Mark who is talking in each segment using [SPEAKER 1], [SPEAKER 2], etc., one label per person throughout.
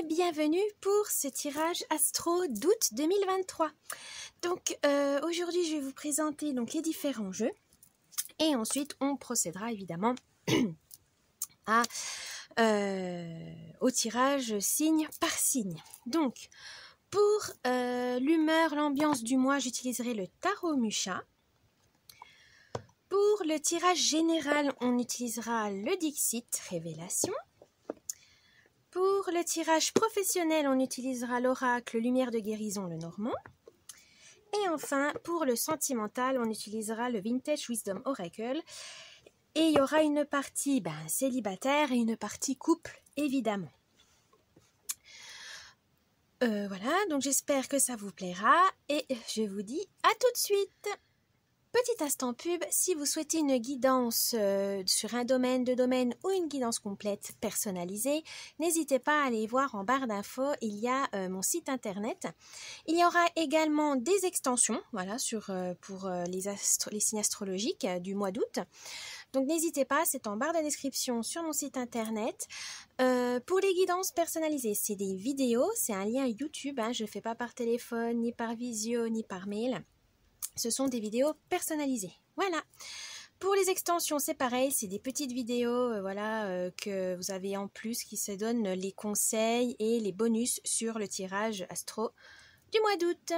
[SPEAKER 1] bienvenue pour ce tirage astro d'août 2023. Donc aujourd'hui je vais vous présenter donc, les différents jeux et ensuite on procédera évidemment au tirage signe par signe. Donc pour l'humeur, l'ambiance du mois, j'utiliserai le tarot Musha. Pour le tirage général, on utilisera le Dixit Révélation. Pour le tirage professionnel, on utilisera l'oracle Lumière de guérison, le Normand. Et enfin, pour le sentimental, on utilisera le Vintage Wisdom Oracle. Et il y aura une partie célibataire et une partie couple, évidemment. Voilà, donc j'espère que ça vous plaira et je vous dis à tout de suite. Petit instant pub, si vous souhaitez une guidance sur un domaine, deux domaines ou une guidance complète personnalisée, n'hésitez pas à aller voir en barre d'infos, il y a mon site internet. Il y aura également des extensions voilà, pour les signes astrologiques du mois d'août. Donc n'hésitez pas, c'est en barre de description sur mon site internet. Pour les guidances personnalisées, c'est des vidéos, c'est un lien YouTube, je ne fais pas par téléphone, ni par visio, ni par mail. Ce sont des vidéos personnalisées. Voilà. Pour les extensions, c'est pareil, c'est des petites vidéos que vous avez en plus qui se donnent les conseils et les bonus sur le tirage astro du mois d'août.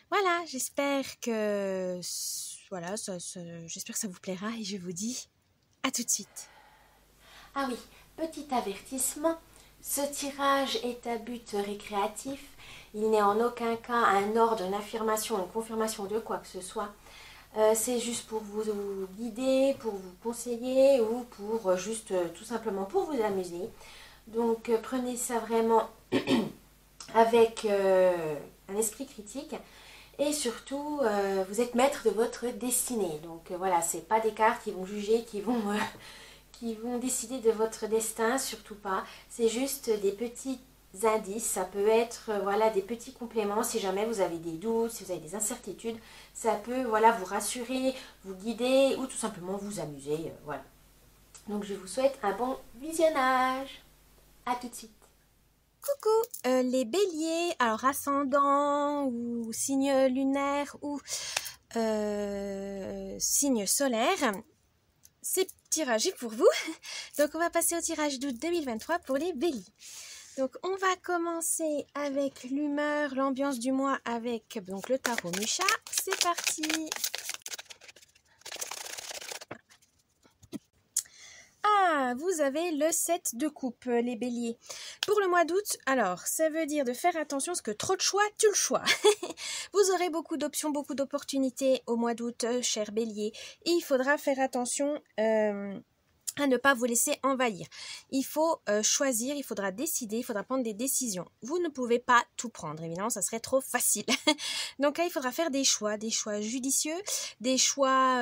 [SPEAKER 1] Voilà, j'espère que j'espère que ça vous plaira et je vous dis à tout de suite.
[SPEAKER 2] Ah oui, petit avertissement, ce tirage est à but récréatif. Il n'est en aucun cas un ordre, une affirmation, une confirmation de quoi que ce soit. C'est juste pour vous guider, pour vous conseiller ou pour juste tout simplement pour vous amuser. Donc prenez ça vraiment avec un esprit critique et surtout vous êtes maître de votre destinée. Donc voilà, c'est pas des cartes qui vont juger, qui vont décider de votre destin, surtout pas. C'est juste des petits indices, ça peut être des petits compléments si jamais vous avez des doutes, si vous avez des incertitudes, ça peut vous rassurer, vous guider ou tout simplement vous amuser, voilà. Donc je vous souhaite un bon visionnage. À tout de suite.
[SPEAKER 1] Coucou les béliers, alors ascendant ou signe lunaire ou signe solaire, c'est tirage pour vous. Donc on va passer au tirage d'août 2023 pour les béliers. Donc on va commencer avec l'humeur, l'ambiance du mois avec donc le tarot Musha. C'est parti. Ah, vous avez le 7 de coupe, les béliers. Pour le mois d'août, alors, ça veut dire de faire attention parce que trop de choix, tue le choix. Vous aurez beaucoup d'options, beaucoup d'opportunités au mois d'août, cher bélier. Et il faudra faire attention à ne pas vous laisser envahir. Il faut choisir, il faudra décider, il faudra prendre des décisions. Vous ne pouvez pas tout prendre, évidemment, ça serait trop facile. Donc là, il faudra faire des choix judicieux, des choix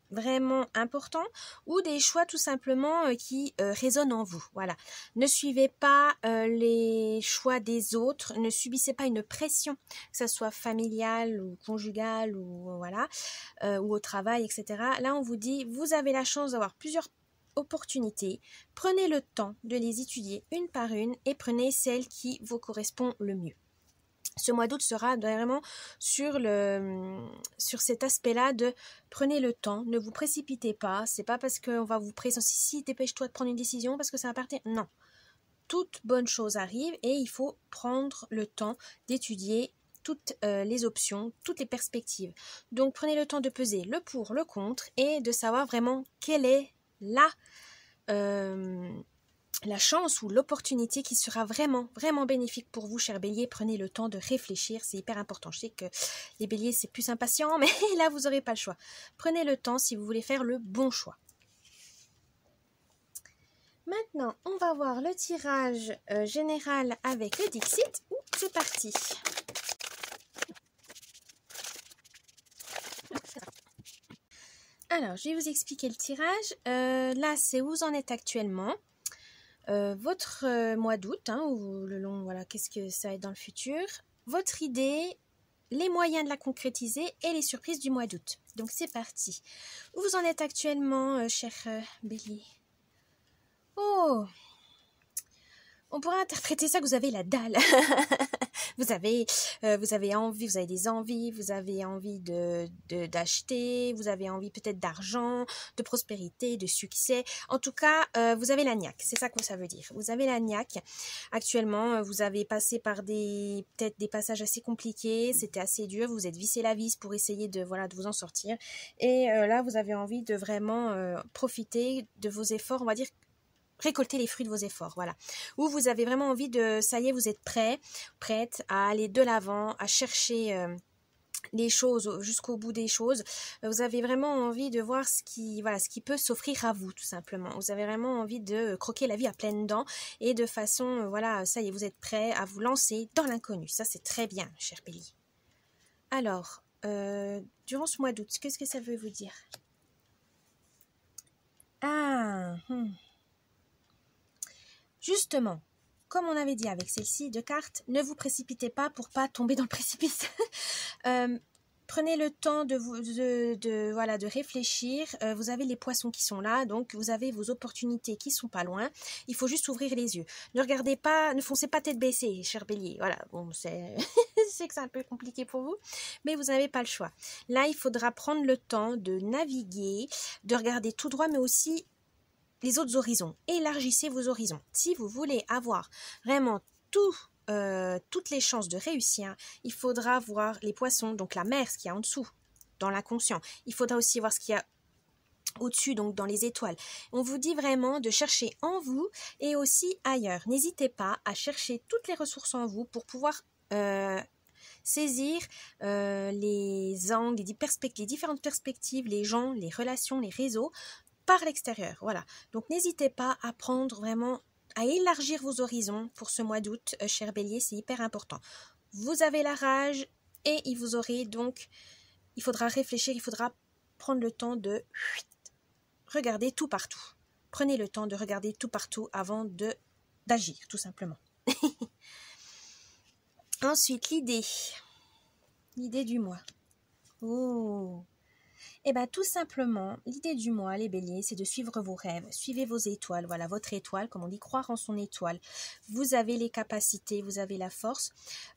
[SPEAKER 1] vraiment importants ou des choix tout simplement qui résonnent en vous. Voilà. Ne suivez pas les choix des autres, ne subissez pas une pression, que ce soit familiale ou conjugale ou ou au travail, etc. Là, on vous dit, vous avez la chance d'avoir plusieurs opportunités, prenez le temps de les étudier une par une et prenez celle qui vous correspond le mieux. Ce mois d'août sera vraiment sur cet aspect-là de prenez le temps, ne vous précipitez pas, c'est pas parce qu'on va vous presser, si dépêche-toi de prendre une décision parce que ça va partir, non. Toute bonne chose arrive et il faut prendre le temps d'étudier toutes les options, toutes les perspectives. Donc prenez le temps de peser le pour, le contre et de savoir vraiment quelle est la chance ou l'opportunité qui sera vraiment, vraiment bénéfique pour vous, cher bélier. Prenez le temps de réfléchir, c'est hyper important. Je sais que les béliers, c'est plus impatient, mais là, vous n'aurez pas le choix. Prenez le temps si vous voulez faire le bon choix. Maintenant, on va voir le tirage général avec le Dixit. C'est parti. Alors, je vais vous expliquer le tirage. Là, c'est où vous en êtes actuellement. Votre mois d'août, ou le long, qu'est-ce que ça va être dans le futur. Votre idée, les moyens de la concrétiser et les surprises du mois d'août. Donc, c'est parti. Où vous en êtes actuellement, cher bélier? on pourrait interpréter ça que vous avez la dalle. vous avez envie, vous avez des envies, vous avez envie d'acheter, vous avez envie peut-être d'argent, de prospérité, de succès. En tout cas, vous avez la niaque. C'est ça que ça veut dire. Vous avez la niaque. Actuellement, vous avez passé par peut-être des passages assez compliqués. C'était assez dur. Vous êtes vissé la vis pour essayer de vous en sortir. Et là, vous avez envie de vraiment profiter de vos efforts, on va dire, récolter les fruits de vos efforts, voilà. Ou vous avez vraiment envie ça y est, vous êtes prête à aller de l'avant, à chercher les choses jusqu'au bout des choses. Vous avez vraiment envie de voir ce qui peut s'offrir à vous, tout simplement. Vous avez vraiment envie de croquer la vie à pleines dents et de façon, ça y est, vous êtes prêt à vous lancer dans l'inconnu. Ça, c'est très bien, cher Bélier. Alors, durant ce mois d'août, qu'est-ce que ça veut vous dire? Justement, comme on avait dit avec celle-ci de cartes, ne vous précipitez pas pour pas tomber dans le précipice. Prenez le temps de réfléchir. Vous avez les poissons qui sont là, donc vous avez vos opportunités qui sont pas loin. Il faut juste ouvrir les yeux. Ne foncez pas tête baissée, cher Bélier. Voilà, bon, c'est que c'est un peu compliqué pour vous, mais vous n'avez pas le choix. Là, il faudra prendre le temps de naviguer, de regarder tout droit, mais aussi les autres horizons. Élargissez vos horizons. Si vous voulez avoir vraiment toutes les chances de réussir, il faudra voir les poissons, donc la mer, ce qu'il y a en dessous, dans l'inconscient. Il faudra aussi voir ce qu'il y a au-dessus, donc dans les étoiles. On vous dit vraiment de chercher en vous et aussi ailleurs. N'hésitez pas à chercher toutes les ressources en vous pour pouvoir saisir les angles, les différentes perspectives, les gens, les relations, les réseaux par l'extérieur. Voilà. Donc n'hésitez pas à prendre vraiment, à élargir vos horizons pour ce mois d'août, cher Bélier, c'est hyper important. Vous avez la rage et il faudra réfléchir, il faudra prendre le temps de regarder tout partout. Prenez le temps de regarder tout partout avant d'agir, tout simplement. Ensuite, l'idée du mois. Oh. Eh bien, tout simplement, l'idée du mois, les béliers, c'est de suivre vos rêves. Suivez vos étoiles. Voilà, votre étoile, comme on dit, croire en son étoile. Vous avez les capacités, vous avez la force.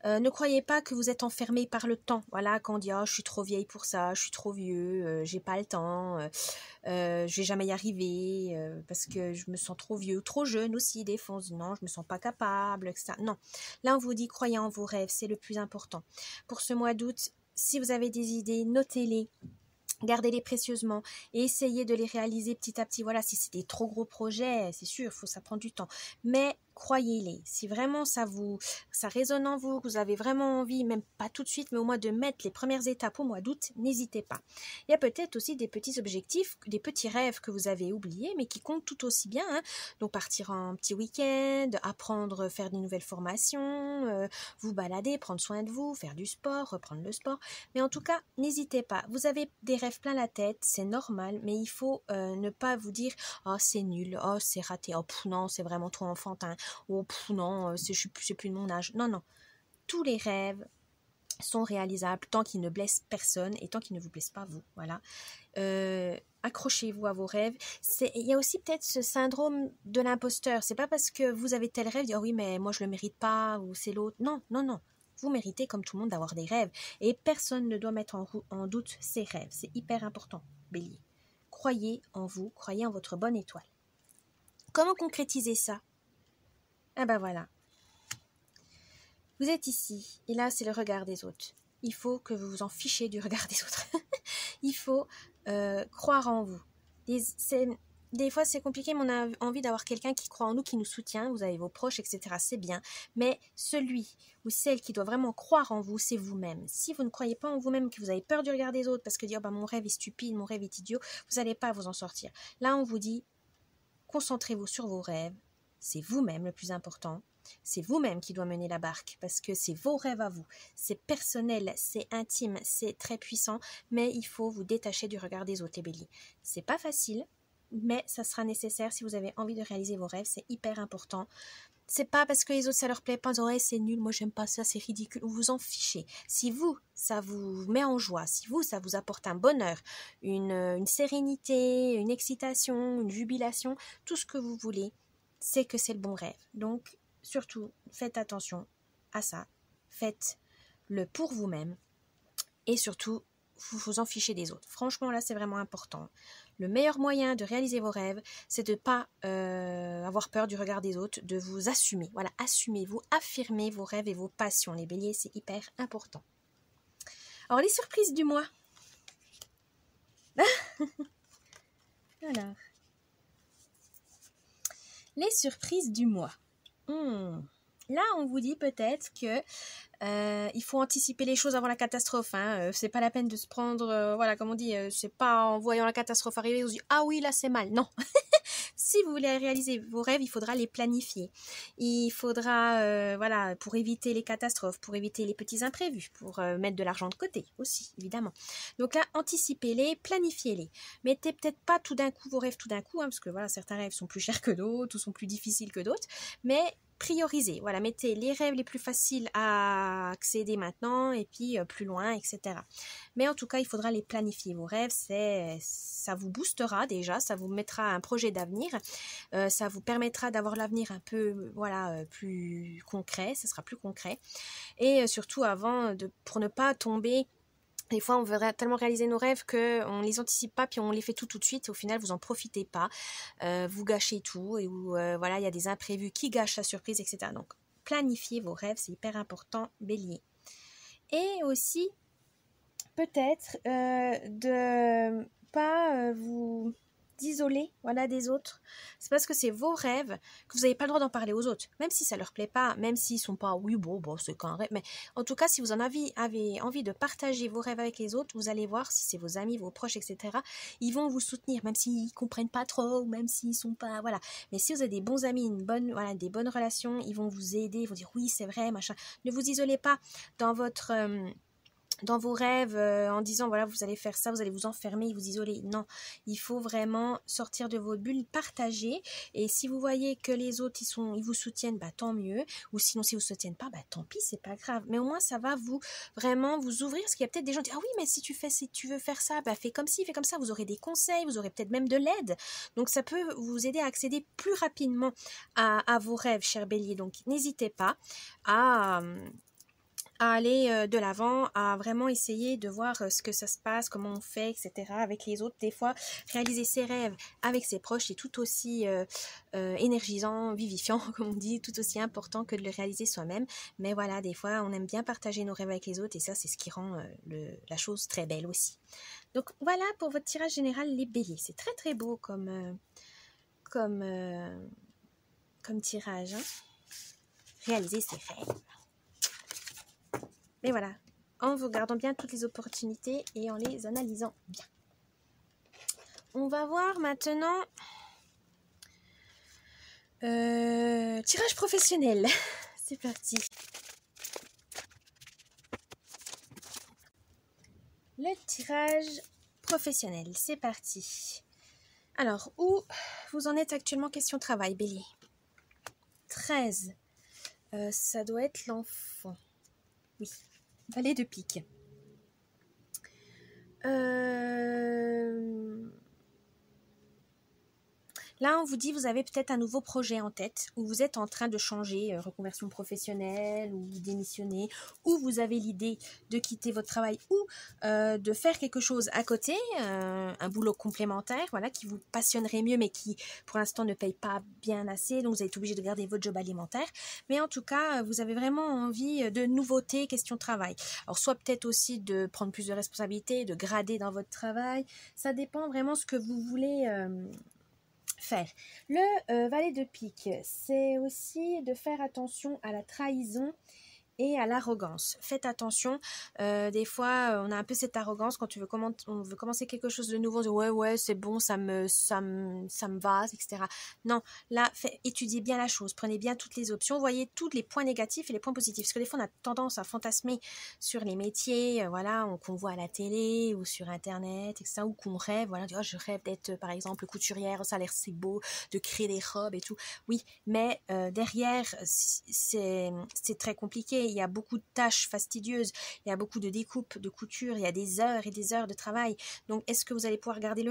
[SPEAKER 1] Ne croyez pas que vous êtes enfermé par le temps. Voilà, quand on dit « je suis trop vieille pour ça, je suis trop vieux, j'ai pas le temps, je vais jamais y arriver, parce que je me sens trop vieux, trop jeune aussi. » Des fois, on se dit « non, je me sens pas capable, etc. » Non, là, on vous dit « croyez en vos rêves, c'est le plus important. » Pour ce mois d'août, si vous avez des idées, notez-les. Gardez-les précieusement et essayez de les réaliser petit à petit. Voilà, si c'est des trop gros projets, c'est sûr, ça prend du temps. Mais croyez-les. Si vraiment ça résonne en vous, que vous avez vraiment envie, même pas tout de suite, mais au moins de mettre les premières étapes au mois d'août, n'hésitez pas. Il y a peut-être aussi des petits objectifs, des petits rêves que vous avez oubliés, mais qui comptent tout aussi bien. Hein. Donc partir en petit week-end, apprendre, faire des nouvelles formations, vous balader, prendre soin de vous, faire du sport, reprendre le sport. Mais en tout cas, n'hésitez pas. Vous avez des rêves plein la tête, c'est normal, mais il faut ne pas vous dire « oh c'est nul, oh c'est raté, oh non c'est vraiment trop enfantin, oh non c'est plus de mon âge ». Non, non, tous les rêves sont réalisables tant qu'ils ne blessent personne et tant qu'ils ne vous blessent pas vous, voilà. Accrochez-vous à vos rêves. Il y a aussi peut-être ce syndrome de l'imposteur, c'est pas parce que vous avez tel rêve, dire « oh oui mais moi je le mérite pas » ou c'est l'autre, non, non, non. Vous méritez comme tout le monde d'avoir des rêves et personne ne doit mettre en doute ses rêves. C'est hyper important, Bélier. Croyez en vous, croyez en votre bonne étoile. Comment concrétiser ça? Ah ben voilà. Vous êtes ici et là c'est le regard des autres. Il faut que vous vous en fichez du regard des autres. Il faut croire en vous. Des fois, c'est compliqué, mais on a envie d'avoir quelqu'un qui croit en nous, qui nous soutient. Vous avez vos proches, etc. C'est bien. Mais celui ou celle qui doit vraiment croire en vous, c'est vous-même. Si vous ne croyez pas en vous-même, que vous avez peur du regard des autres, parce que dire mon rêve est stupide, mon rêve est idiot, vous n'allez pas vous en sortir. Là, on vous dit, concentrez-vous sur vos rêves. C'est vous-même le plus important. C'est vous-même qui doit mener la barque, parce que c'est vos rêves à vous. C'est personnel, c'est intime, c'est très puissant, mais il faut vous détacher du regard des autres, les béliers. C'est pas facile, mais ça sera nécessaire si vous avez envie de réaliser vos rêves, c'est hyper important. C'est pas parce que les autres ça leur plaît pas, oh, c'est nul, moi j'aime pas ça, c'est ridicule, vous vous en fichez. Si vous, ça vous met en joie, si vous, ça vous apporte un bonheur, une sérénité, une excitation, une jubilation, tout ce que vous voulez, c'est que c'est le bon rêve. Donc surtout, faites attention à ça. Faites-le pour vous-même. Et surtout, vous vous en fichez des autres. Franchement, là, c'est vraiment important. Le meilleur moyen de réaliser vos rêves, c'est de ne pas avoir peur du regard des autres, de vous assumer. Voilà, assumez-vous, affirmez vos rêves et vos passions. Les béliers, c'est hyper important. Alors, les surprises du mois. Alors, les surprises du mois. Là, on vous dit peut-être que il faut anticiper les choses avant la catastrophe. C'est pas la peine de se prendre, voilà, comme on dit, c'est pas en voyant la catastrophe arriver, on se dit ah oui là c'est mal. Non. Si vous voulez réaliser vos rêves, il faudra les planifier. Il faudra, voilà, pour éviter les catastrophes, pour éviter les petits imprévus, pour mettre de l'argent de côté aussi, évidemment. Donc là, anticipez-les, planifiez-les. Mettez peut-être pas tout d'un coup vos rêves tout d'un coup, parce que voilà, certains rêves sont plus chers que d'autres ou sont plus difficiles que d'autres, mais priorisez, voilà, mettez les rêves les plus faciles à accéder maintenant et puis plus loin, etc. Mais en tout cas, il faudra les planifier. Vos rêves, ça vous boostera déjà, ça vous mettra un projet d'avenir, ça vous permettra d'avoir l'avenir un peu, voilà, plus concret, ça sera plus concret. Et surtout pour ne pas tomber. Des fois, on veut tellement réaliser nos rêves qu'on les anticipe pas, puis on les fait tout de suite. Et au final, vous en profitez pas, vous gâchez tout, et voilà, il y a des imprévus qui gâchent la surprise, etc. Donc, planifiez vos rêves, c'est hyper important, bélier. Et aussi, peut-être de pas vous isoler, voilà, des autres. C'est parce que c'est vos rêves que vous n'avez pas le droit d'en parler aux autres, même si ça leur plaît pas, même s'ils sont pas, oui bon c'est qu'un rêve, mais en tout cas si vous avez envie de partager vos rêves avec les autres, vous allez voir, si c'est vos amis, vos proches, etc., ils vont vous soutenir, même s'ils comprennent pas trop, ou même s'ils sont pas, voilà. Mais si vous avez des bons amis, des bonnes relations, ils vont vous aider, ils vont dire oui c'est vrai, machin. Ne vous isolez pas dans vos rêves en disant voilà vous allez faire ça, vous allez vous enfermer, vous isoler. Non, il faut vraiment sortir de votre bulle, partager. Et si vous voyez que les autres ils vous soutiennent, bah tant mieux. Ou sinon si vous soutiennent pas, bah tant pis, c'est pas grave. Mais au moins ça va vraiment vous ouvrir, parce qu'il y a peut-être des gens qui disent ah oui mais si tu veux faire ça, bah fais comme ci, fais comme ça. Vous aurez des conseils, vous aurez peut-être même de l'aide. Donc ça peut vous aider à accéder plus rapidement à vos rêves, chers béliers. Donc n'hésitez pas à aller de l'avant, à vraiment essayer de voir ce que ça se passe, comment on fait, etc. avec les autres. Des fois, réaliser ses rêves avec ses proches est tout aussi énergisant, vivifiant, comme on dit, tout aussi important que de le réaliser soi-même. Mais voilà, des fois, on aime bien partager nos rêves avec les autres et ça, c'est ce qui rend la chose très belle aussi. Donc voilà pour votre tirage général, les béliers. C'est très très beau comme tirage. Réaliser ses rêves. Mais voilà, en vous gardant bien toutes les opportunités et en les analysant bien. On va voir maintenant tirage professionnel. C'est parti. Le tirage professionnel, c'est parti. Alors, où vous en êtes actuellement question travail, bélier? 13. Ça doit être l'enfant. Oui. Valet de pique. Là, on vous dit, vous avez peut-être un nouveau projet en tête, où vous êtes en train de changer, reconversion professionnelle, ou démissionner, ou vous avez l'idée de quitter votre travail, ou de faire quelque chose à côté, un boulot complémentaire, voilà, qui vous passionnerait mieux, mais qui, pour l'instant, ne paye pas bien assez, donc vous êtes obligé de garder votre job alimentaire. Mais en tout cas, vous avez vraiment envie de nouveautés, question travail. Alors, soit peut-être aussi de prendre plus de responsabilités, de grader dans votre travail. Ça dépend vraiment ce que vous voulez faire. Le valet de pique, c'est aussi de faire attention à la trahison et à l'arrogance. Faites attention, des fois on a un peu cette arrogance quand on veut commencer quelque chose de nouveau, on dit ouais c'est bon, ça me va, etc. Non, là étudiez bien la chose, prenez bien toutes les options, voyez tous les points négatifs et les points positifs, parce que des fois on a tendance à fantasmer sur les métiers, voilà, qu'on voit à la télé ou sur internet, etc., ou qu'on rêve, voilà, oh, je rêve d'être par exemple couturière, ça a l'air si beau, de créer des robes et tout, oui, mais derrière c'est très compliqué. Il y a beaucoup de tâches fastidieuses, il y a beaucoup de découpes, de couture, il y a des heures et des heures de travail. Donc, est-ce que vous allez pouvoir garder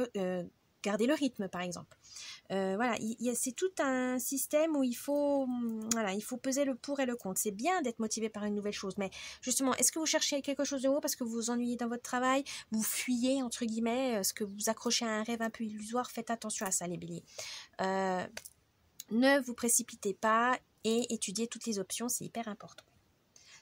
[SPEAKER 1] garder le rythme par exemple. Voilà, c'est tout un système où il faut peser le pour et le contre. C'est bien d'être motivé par une nouvelle chose, mais justement, est-ce que vous cherchez quelque chose de nouveau parce que vous vous ennuyez dans votre travail, vous fuyez entre guillemets, est-ce que vous accrochez à un rêve un peu illusoire? Faites attention à ça les béliers. Ne vous précipitez pas et étudiez toutes les options, c'est hyper important.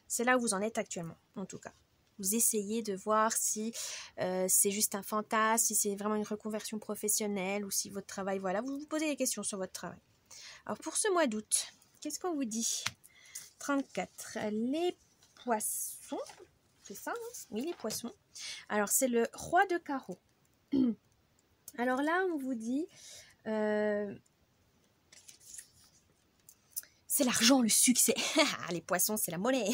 [SPEAKER 1] C'est là où vous en êtes actuellement, en tout cas. Vous essayez de voir si c'est juste un fantasme, si c'est vraiment une reconversion professionnelle ou si votre travail, voilà, vous vous posez des questions sur votre travail. Alors pour ce mois d'août, qu'est-ce qu'on vous dit? 34, les poissons, c'est ça, hein? Oui, les poissons. Alors c'est le roi de carreau. Alors là, on vous dit... c'est l'argent, le succès. Les poissons, c'est la monnaie,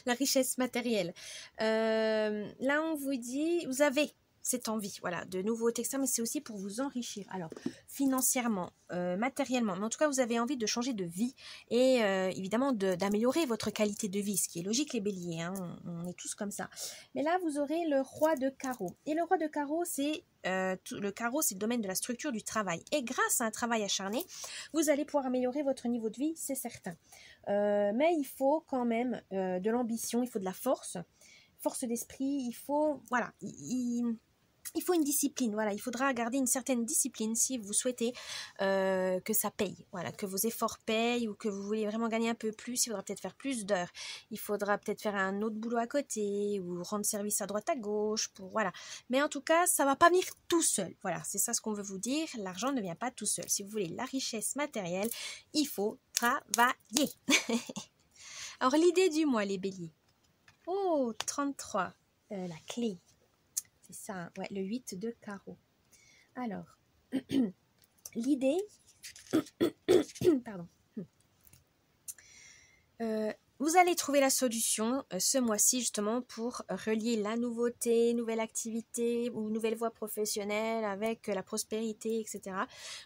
[SPEAKER 1] la richesse matérielle. Là, on vous dit, vous avez cette envie, voilà, de nouveaux textiles, mais c'est aussi pour vous enrichir. Alors, financièrement, matériellement, mais en tout cas, vous avez envie de changer de vie et évidemment d'améliorer votre qualité de vie, ce qui est logique, les béliers, hein, on est tous comme ça. Mais là, vous aurez le roi de carreau. Et le roi de carreau, c'est le carreau, c'est le domaine de la structure du travail. Et grâce à un travail acharné, vous allez pouvoir améliorer votre niveau de vie, c'est certain. Mais il faut quand même de l'ambition, il faut de la force d'esprit, il faut, voilà, il faut une discipline, voilà, il faudra garder une certaine discipline si vous souhaitez que ça paye, voilà, que vos efforts payent ou que vous voulez vraiment gagner un peu plus, il faudra peut-être faire plus d'heures, il faudra peut-être faire un autre boulot à côté ou rendre service à droite à gauche, voilà. Mais en tout cas, ça va pas venir tout seul, voilà, c'est ça ce qu'on veut vous dire, l'argent ne vient pas tout seul. Si vous voulez la richesse matérielle, il faut travailler. Alors l'idée du mois, les béliers. Oh, 33, la clé. C'est ça, hein, ouais, le 8 de carreau. Alors, l'idée, pardon, vous allez trouver la solution ce mois-ci justement pour relier la nouveauté, nouvelle activité ou nouvelle voie professionnelle avec la prospérité, etc.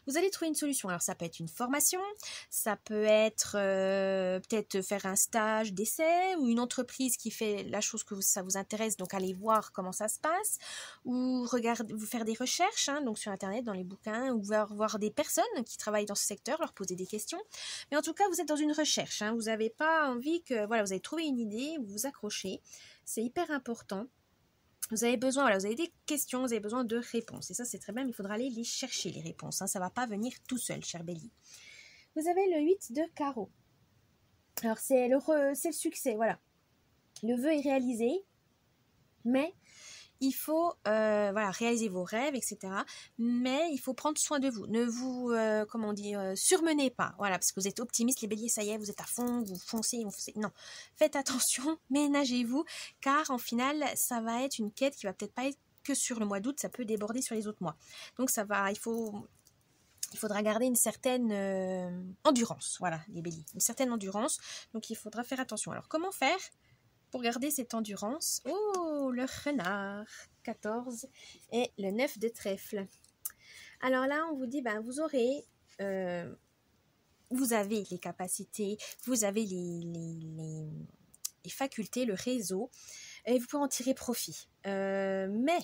[SPEAKER 1] Vous allez trouver une solution. Alors ça peut être une formation, ça peut être peut-être faire un stage d'essai ou une entreprise qui fait la chose que ça vous intéresse, donc allez voir comment ça se passe ou vous faire des recherches hein, donc sur internet, dans les bouquins ou voir des personnes qui travaillent dans ce secteur, leur poser des questions. Mais en tout cas, vous êtes dans une recherche, hein, vous n'avez pas envie que, voilà, vous avez trouvé une idée, vous vous accrochez, c'est hyper important. Vous avez besoin, voilà, vous avez des questions, vous avez besoin de réponses. Et ça, c'est très bien, mais il faudra aller les chercher, les réponses. Hein, ça ne va pas venir tout seul, cher Bélier. Vous avez le 8 de carreau. Alors, c'est le succès, voilà. Le vœu est réalisé, mais il faut voilà, réaliser vos rêves, etc. Mais il faut prendre soin de vous. Ne vous, surmenez pas. Voilà, parce que vous êtes optimiste, les béliers, ça y est, vous êtes à fond, vous foncez. Non, faites attention, ménagez-vous, car en final, ça va être une quête qui va peut-être pas être que sur le mois d'août, ça peut déborder sur les autres mois. Donc il faudra garder une certaine endurance, voilà, les béliers, une certaine endurance. Donc il faudra faire attention. Alors comment faire pour garder cette endurance? Oh, le renard, 14, et le 9 de trèfle. Alors là, on vous dit, vous avez les capacités, vous avez les facultés, le réseau, et vous pouvez en tirer profit. Mais,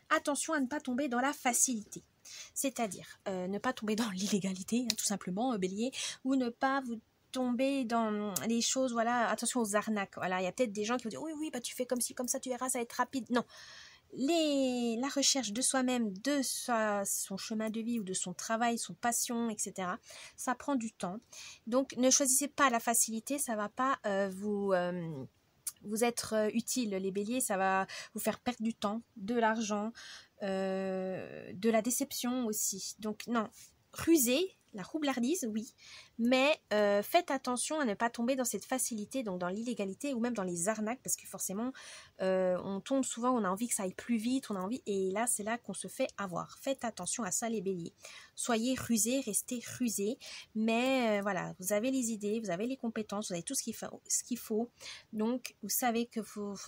[SPEAKER 1] attention à ne pas tomber dans la facilité. C'est-à-dire, ne pas tomber dans l'illégalité, hein, tout simplement, bélier, ou ne pas vous tomber dans les choses, voilà, attention aux arnaques, voilà, il y a peut-être des gens qui vont dire, oui, tu fais comme ci, comme ça, tu verras, ça va être rapide. Non, la recherche de soi-même, de son chemin de vie ou de son travail, son passion, etc., ça prend du temps. Donc, ne choisissez pas la facilité, ça va pas vous être utile, les béliers, ça va vous faire perdre du temps, de l'argent, de la déception aussi. Donc, non, rusez, la roublardise, oui, mais faites attention à ne pas tomber dans cette facilité, donc dans l'illégalité ou même dans les arnaques, parce que forcément, on tombe souvent, on a envie que ça aille plus vite, on a envie, et là, c'est là qu'on se fait avoir. Faites attention à ça, les béliers. Soyez rusés, restez rusés, mais voilà, vous avez les idées, vous avez les compétences, vous avez tout ce qu'il faut, donc vous savez que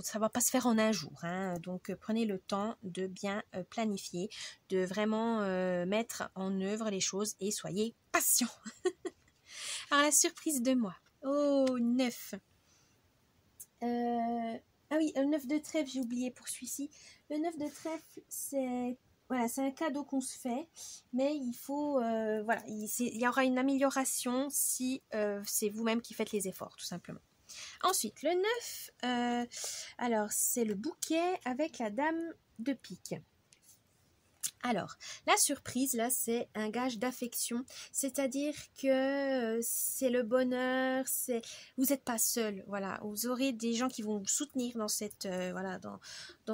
[SPEAKER 1] ça ne va pas se faire en un jour, hein, donc prenez le temps de bien planifier, de vraiment mettre en œuvre les choses et soyez patient. Alors la surprise de moi. Oh, 9. Ah oui, le 9 de trèfle, j'ai oublié pour celui-ci. Le 9 de trèfle, c'est voilà, c'est un cadeau qu'on se fait, mais il faut, voilà, il y aura une amélioration si c'est vous-même qui faites les efforts, tout simplement. Ensuite, le 9, alors c'est le bouquet avec la dame de pique. Alors, la surprise, là, c'est un gage d'affection, c'est-à-dire que c'est le bonheur, vous n'êtes pas seul, voilà, vous aurez des gens qui vont vous soutenir dans cette, voilà, dans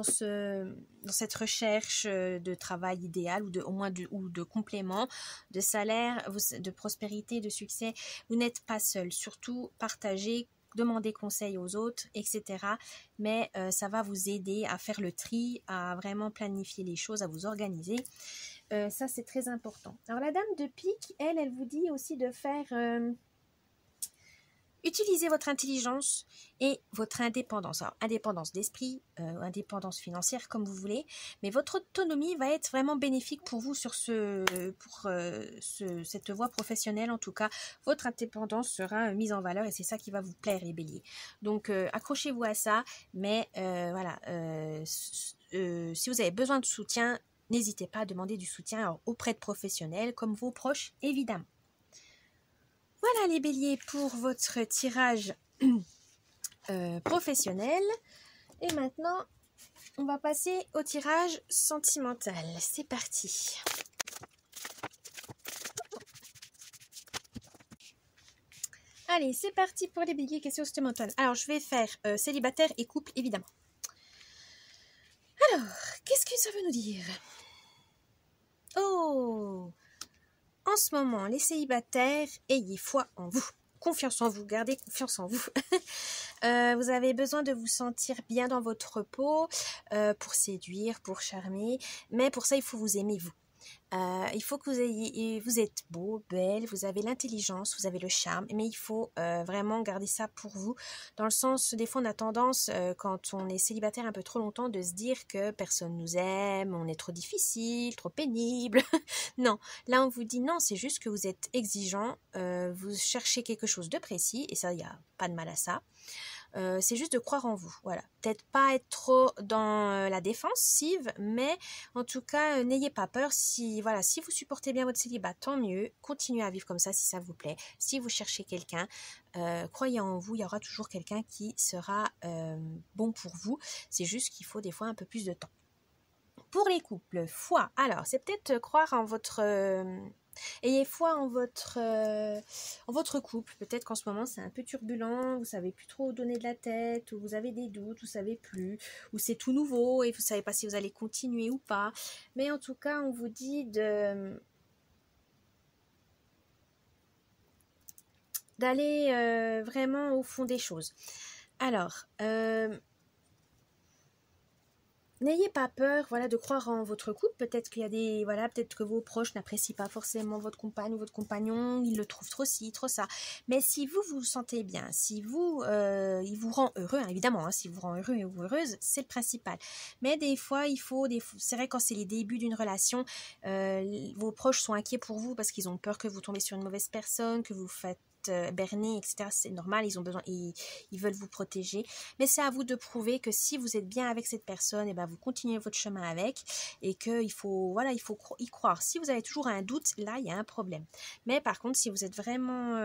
[SPEAKER 1] cette recherche de travail idéal ou au moins de complément, de salaire, de prospérité, de succès. Vous n'êtes pas seul, surtout partagez, demander conseil aux autres, etc. Mais ça va vous aider à faire le tri, à vraiment planifier les choses, à vous organiser. Ça, c'est très important. Alors, la dame de pique, elle vous dit aussi de faire... utilisez votre intelligence et votre indépendance. Alors, indépendance d'esprit, indépendance financière, comme vous voulez, mais votre autonomie va être vraiment bénéfique pour vous sur cette voie professionnelle. En tout cas, votre indépendance sera mise en valeur et c'est ça qui va vous plaire, les béliers. Donc, accrochez-vous à ça, mais voilà, si vous avez besoin de soutien, n'hésitez pas à demander du soutien auprès de professionnels, comme vos proches, évidemment. Voilà les béliers pour votre tirage professionnel. Et maintenant, on va passer au tirage sentimental. C'est parti. Allez, c'est parti pour les béliers, questions sentimentales. Alors, je vais faire célibataire et couple, évidemment. Alors, qu'est-ce que ça veut nous dire? Oh! En ce moment, les célibataires, ayez foi en vous. Confiance en vous, gardez confiance en vous. Vous avez besoin de vous sentir bien dans votre peau pour séduire, pour charmer. Mais pour ça, il faut vous aimer vous. Il faut que vous êtes beau, belle, vous avez l'intelligence, vous avez le charme, mais il faut vraiment garder ça pour vous. Dans le sens, des fois on a tendance, quand on est célibataire un peu trop longtemps, de se dire que personne nous aime, on est trop difficile, trop pénible. Non, là on vous dit non, c'est juste que vous êtes exigeant, vous cherchez quelque chose de précis, et ça, il n'y a pas de mal à ça. C'est juste de croire en vous, voilà. Peut-être pas être trop dans la défensive, mais en tout cas, n'ayez pas peur. Si vous supportez bien votre célibat, tant mieux. Continuez à vivre comme ça si ça vous plaît. Si vous cherchez quelqu'un, croyez en vous, il y aura toujours quelqu'un qui sera bon pour vous. C'est juste qu'il faut des fois un peu plus de temps. Pour les couples, foi. Alors, c'est peut-être croire en votre... ayez foi en votre couple. Peut-être qu'en ce moment c'est un peu turbulent, vous savez plus trop où donner de la tête, ou vous avez des doutes, vous savez plus, ou c'est tout nouveau et vous savez pas si vous allez continuer ou pas. Mais en tout cas, on vous dit d'aller vraiment au fond des choses. Alors, n'ayez pas peur, voilà, de croire en votre couple. Peut-être qu'il y a peut-être que vos proches n'apprécient pas forcément votre compagne ou votre compagnon, ils le trouvent trop ci, trop ça. Mais si vous vous sentez bien, si il vous rend heureux, hein, évidemment, hein, si vous rend heureux ou heureuse, c'est le principal. Mais des fois, c'est vrai quand c'est les débuts d'une relation, vos proches sont inquiets pour vous parce qu'ils ont peur que vous tombez sur une mauvaise personne, que vous faites berner, etc. C'est normal, ils veulent vous protéger, mais c'est à vous de prouver que si vous êtes bien avec cette personne, et ben vous continuez votre chemin avec, et qu'il faut y croire. Si vous avez toujours un doute, là il y a un problème. Mais par contre, si vous êtes vraiment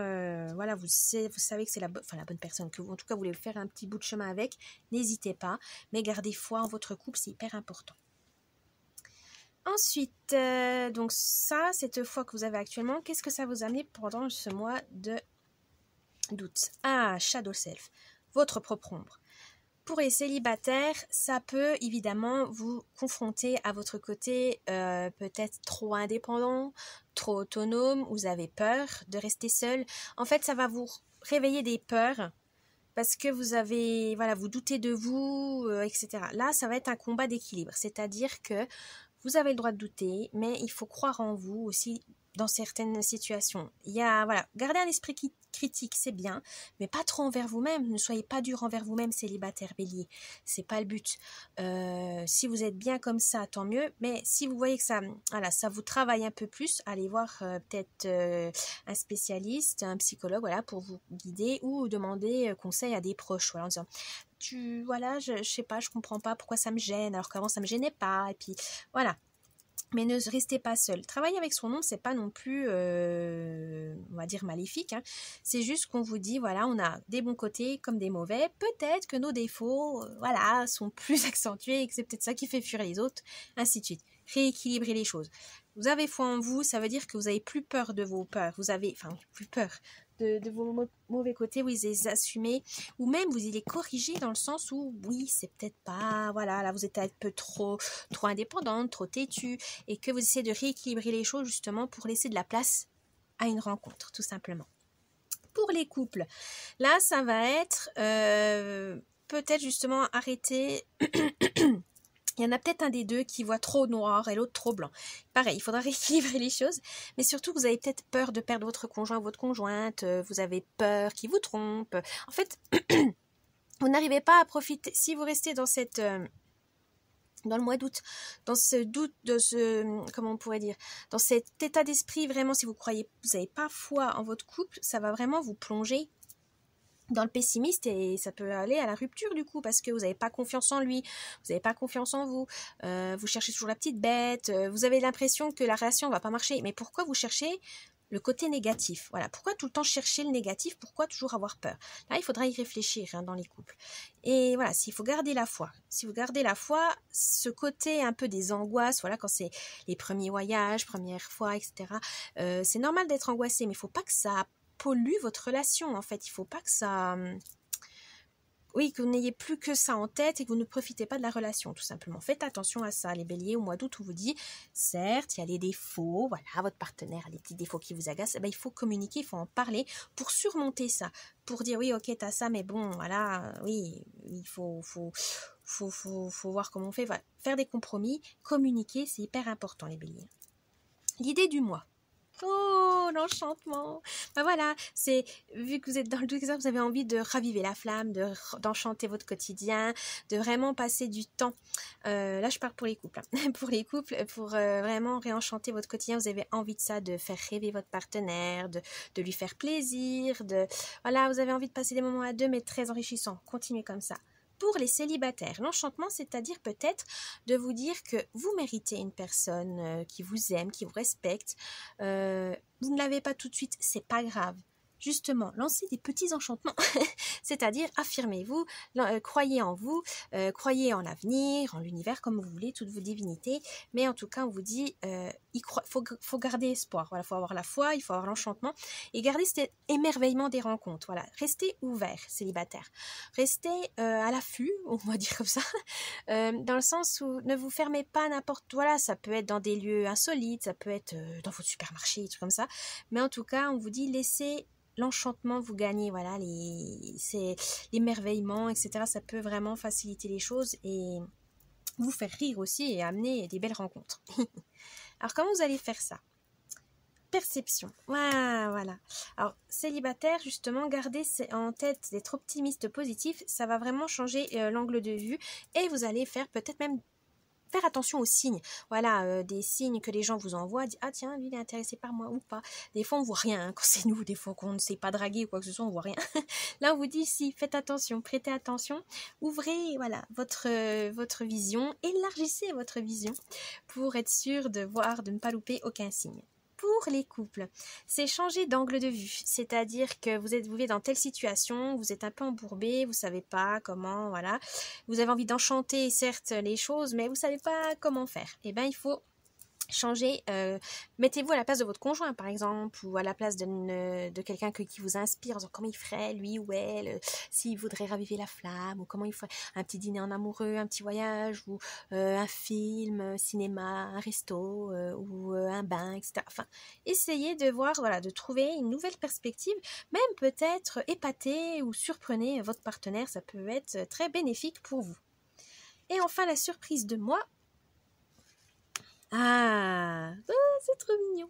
[SPEAKER 1] vous savez que c'est la bonne personne, que vous, en tout cas vous voulez faire un petit bout de chemin avec, n'hésitez pas, mais gardez foi en votre couple, c'est hyper important. Ensuite, donc ça, cette foi que vous avez actuellement, qu'est-ce que ça vous a amené pendant ce mois d'août? Ah, Shadow Self, votre propre ombre. Pour les célibataires, ça peut évidemment vous confronter à votre côté peut-être trop indépendant, trop autonome, vous avez peur de rester seul. En fait, ça va vous réveiller des peurs parce que vous doutez de vous, etc. Là, ça va être un combat d'équilibre, c'est-à-dire que vous avez le droit de douter, mais il faut croire en vous aussi dans certaines situations. Garder un esprit critique, c'est bien, mais pas trop envers vous-même. Ne soyez pas dur envers vous-même, célibataire bélier. C'est pas le but. Si vous êtes bien comme ça, tant mieux. Mais si vous voyez que ça vous travaille un peu plus, allez voir peut-être un spécialiste, un psychologue, pour vous guider ou demander conseil à des proches, en disant je sais pas, je comprends pas pourquoi ça me gêne, alors qu'avant ça me gênait pas, et puis voilà. Mais ne restez pas seul. Travailler avec son ombre, c'est pas non plus, on va dire, maléfique. Hein. C'est juste qu'on vous dit, voilà, on a des bons côtés comme des mauvais. Peut-être que nos défauts, voilà, sont plus accentués et que c'est peut-être ça qui fait fuir les autres, ainsi de suite. Rééquilibrer les choses. Vous avez foi en vous, ça veut dire que vous avez plus peur de vos peurs. Vous avez, enfin, plus peur de vos mauvais côtés, vous les assumez, ou même vous les corrigez dans le sens où, oui, c'est peut-être pas, voilà, là vous êtes un peu trop indépendante, trop têtue, et que vous essayez de rééquilibrer les choses justement pour laisser de la place à une rencontre, tout simplement. Pour les couples, là, ça va être peut-être justement arrêter... Il y en a peut-être un des deux qui voit trop noir et l'autre trop blanc. Pareil, il faudra rééquilibrer les choses. Mais surtout, vous avez peut-être peur de perdre votre conjoint ou votre conjointe. Vous avez peur qu'il vous trompe. En fait, vous n'arrivez pas à profiter. Si vous restez dans cette... dans le mois d'août, dans ce doute, comment on pourrait dire, dans cet état d'esprit, vraiment, si vous croyez, vous n'avez pas foi en votre couple, ça va vraiment vous plonger dans le pessimiste et ça peut aller à la rupture du coup parce que vous n'avez pas confiance en lui, vous n'avez pas confiance en vous, vous cherchez toujours la petite bête, vous avez l'impression que la relation ne va pas marcher. Mais pourquoi vous cherchez le côté négatif? Voilà, pourquoi tout le temps chercher le négatif? Pourquoi toujours avoir peur? Là, il faudra y réfléchir hein, dans les couples. Et voilà, s'il faut garder la foi. Si vous gardez la foi, ce côté un peu des angoisses, voilà, quand c'est les premiers voyages, première fois, etc. C'est normal d'être angoissé, mais il ne faut pas que ça pollue votre relation en fait. Il faut pas que ça... Oui, que vous n'ayez plus que ça en tête et que vous ne profitez pas de la relation, tout simplement. Faites attention à ça, les béliers. Au mois d'août, on vous dit, certes, il y a les défauts, voilà, votre partenaire a des petits défauts qui vous agacent, eh ben, il faut communiquer, il faut en parler pour surmonter ça, pour dire, oui, ok, t'as ça, mais bon, voilà, oui, il faut voir comment on fait. Voilà. Faire des compromis, communiquer, c'est hyper important, les béliers. L'idée du mois. Oh, l'enchantement. Ben voilà, c'est vu que vous êtes dans le doute, vous avez envie de raviver la flamme, d'enchanter votre quotidien, de vraiment passer du temps. Là, je parle pour les couples. Hein. Pour les couples, pour vraiment réenchanter votre quotidien, vous avez envie de ça, de faire rêver votre partenaire, de lui faire plaisir, voilà, vous avez envie de passer des moments à deux, mais très enrichissants. Continuez comme ça. Pour les célibataires, l'enchantement, c'est-à-dire peut-être de vous dire que vous méritez une personne qui vous aime, qui vous respecte. Vous ne l'avez pas tout de suite, c'est pas grave. Justement, lancez des petits enchantements, c'est-à-dire affirmez-vous, croyez en vous, croyez en l'avenir, en l'univers, comme vous voulez, toutes vos divinités, mais en tout cas, on vous dit, faut garder espoir, voilà, faut avoir la foi, il faut avoir l'enchantement, et garder cet émerveillement des rencontres, voilà, restez ouverts, célibataires, restez à l'affût, on va dire comme ça, dans le sens où ne vous fermez pas n'importe, voilà, ça peut être dans des lieux insolites, ça peut être dans votre supermarché, des trucs comme ça, mais en tout cas, on vous dit, laissez l'enchantement vous gagnez, voilà, l'émerveillement, etc. Ça peut vraiment faciliter les choses et vous faire rire aussi et amener des belles rencontres. Alors, comment vous allez faire ça? Perception. Voilà. Alors, célibataire, justement, gardez en tête d'être optimiste, positif. Ça va vraiment changer l'angle de vue et vous allez faire peut-être même faire attention aux signes, voilà, des signes que les gens vous envoient, dit ah tiens, lui il est intéressé par moi ou pas. Des fois on voit rien, hein, quand c'est nous, des fois qu'on ne sait pas draguer ou quoi que ce soit, on voit rien. Là on vous dit si, faites attention, prêtez attention, ouvrez voilà votre vision, élargissez votre vision pour être sûr de voir, de ne pas louper aucun signe. Pour les couples, c'est changer d'angle de vue, c'est-à-dire que vous vivez dans telle situation, vous êtes un peu embourbé, vous savez pas comment, voilà, vous avez envie d'enchanter certes les choses, mais vous savez pas comment faire. Eh bien, il faut changer, mettez-vous à la place de votre conjoint par exemple, ou à la place de quelqu'un qui vous inspire, en disant comment il ferait lui ou elle, s'il voudrait raviver la flamme, ou comment il ferait un petit dîner en amoureux, un petit voyage, ou un film, cinéma, un resto, ou un bain, etc. Enfin, essayez de voir, voilà, de trouver une nouvelle perspective, même peut-être épater ou surprenez votre partenaire, ça peut être très bénéfique pour vous. Et enfin, la surprise de moi. C'est trop mignon.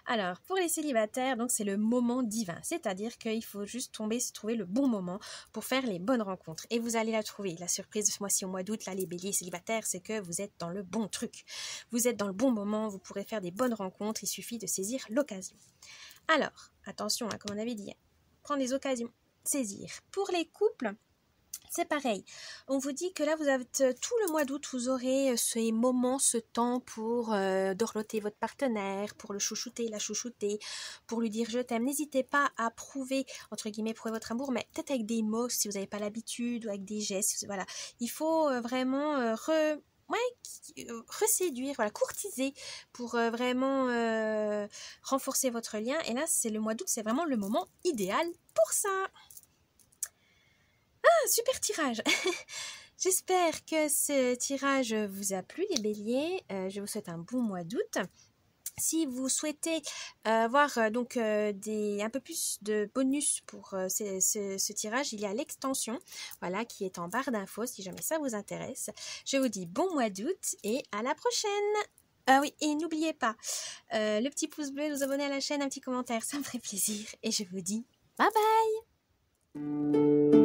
[SPEAKER 1] Alors, pour les célibataires, donc c'est le moment divin. C'est-à-dire qu'il faut juste trouver le bon moment pour faire les bonnes rencontres. Et vous allez la trouver. La surprise de ce mois-ci au mois d'août, là, les béliers célibataires, c'est que vous êtes dans le bon truc. Vous êtes dans le bon moment, vous pourrez faire des bonnes rencontres. Il suffit de saisir l'occasion. Alors, attention, comme on avait dit, prendre les occasions, saisir. Pour les couples, c'est pareil. On vous dit que là, vous avez tout le mois d'août, vous aurez ces moments, ce temps pour dorloter votre partenaire, pour le chouchouter, la chouchouter, pour lui dire je t'aime. N'hésitez pas à prouver, entre guillemets, prouver votre amour, mais peut-être avec des mots si vous n'avez pas l'habitude, ou avec des gestes. Voilà. Il faut vraiment reséduire, voilà, courtiser pour vraiment renforcer votre lien. Et là, c'est le mois d'août, c'est vraiment le moment idéal pour ça. Ah, super tirage. J'espère que ce tirage vous a plu, les béliers. Je vous souhaite un bon mois d'août. Si vous souhaitez avoir un peu plus de bonus pour ce tirage, il y a l'extension, voilà, qui est en barre d'infos si jamais ça vous intéresse. Je vous dis bon mois d'août et à la prochaine. Ah oui, et n'oubliez pas le petit pouce bleu, vous abonner à la chaîne, un petit commentaire, ça me ferait plaisir. Et je vous dis bye bye.